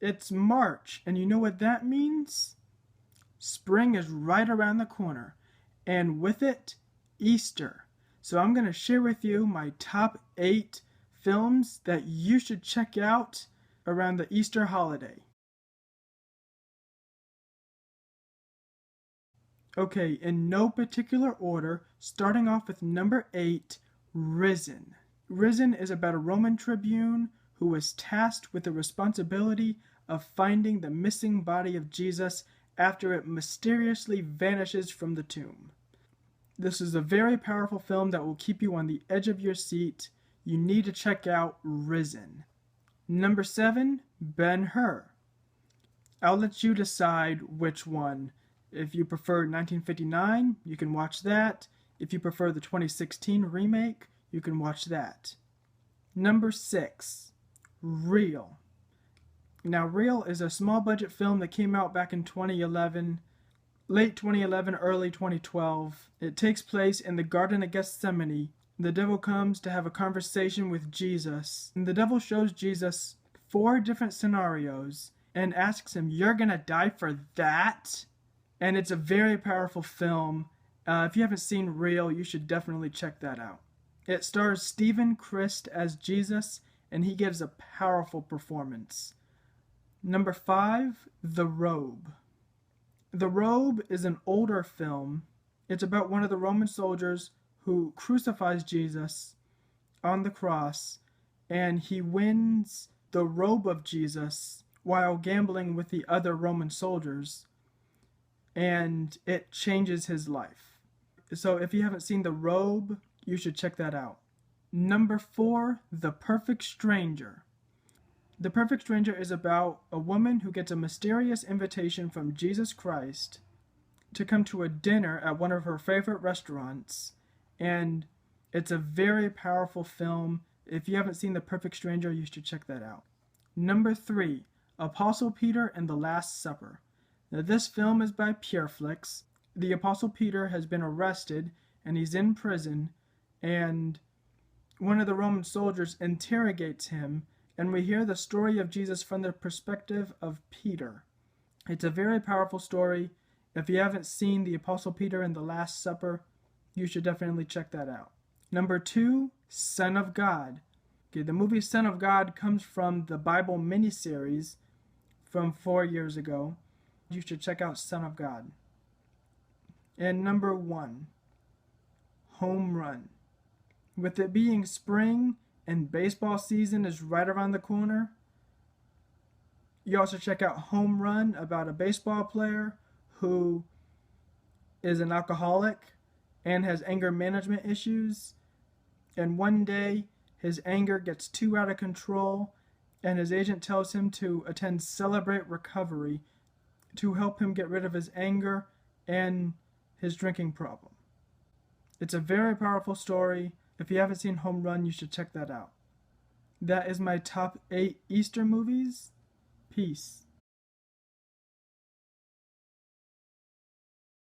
It's March, and you know what that means? Spring is right around the corner, and with it, Easter. So I'm going to share with you my top 8 films that you should check out around the Easter holiday. Okay, in no particular order, starting off with number 8, Risen. Risen is about a Roman tribune who was tasked with the responsibility of finding the missing body of Jesus after it mysteriously vanishes from the tomb. This is a very powerful film that will keep you on the edge of your seat. You need to check out Risen. Number 7, Ben-Hur. I'll let you decide which one. If you prefer 1959, you can watch that. If you prefer the 2016 remake, you can watch that. Number 6, Real. Now, Real is a small budget film that came out back in 2011, late 2011, early 2012. It takes place in the Garden of Gethsemane. The devil comes to have a conversation with Jesus, and the devil shows Jesus 4 different scenarios and asks him, "You're gonna die for that?" And it's a very powerful film. If you haven't seen Real, you should definitely check that out. It stars Stephen Christ as Jesus, and he gives a powerful performance. Number 5, The Robe. The Robe is an older film. It's about one of the Roman soldiers who crucifies Jesus on the cross, and he wins the robe of Jesus while gambling with the other Roman soldiers, and it changes his life. So if you haven't seen The Robe, you should check that out. Number 4, The Perfect Stranger. The Perfect Stranger is about a woman who gets a mysterious invitation from Jesus Christ to come to a dinner at one of her favorite restaurants, and it's a very powerful film. If you haven't seen The Perfect Stranger, you should check that out. Number 3, Apostle Peter and the Last Supper. Now, this film is by Pureflix. The Apostle Peter has been arrested and he's in prison, and one of the Roman soldiers interrogates him, and we hear the story of Jesus from the perspective of Peter. It's a very powerful story. If you haven't seen The Apostle Peter and the Last Supper, you should definitely check that out. Number 2, Son of God. Okay, the movie Son of God comes from the Bible miniseries from 4 years ago. You should check out Son of God. And number 1, Home Run. With it being spring and baseball season is right around the corner, you also check out Home Run, about a baseball player who is an alcoholic and has anger management issues. And one day, his anger gets too out of control, and his agent tells him to attend Celebrate Recovery to help him get rid of his anger and his drinking problem. It's a very powerful story. If you haven't seen Home Run, you should check that out. That is my top 8 Easter movies. Peace.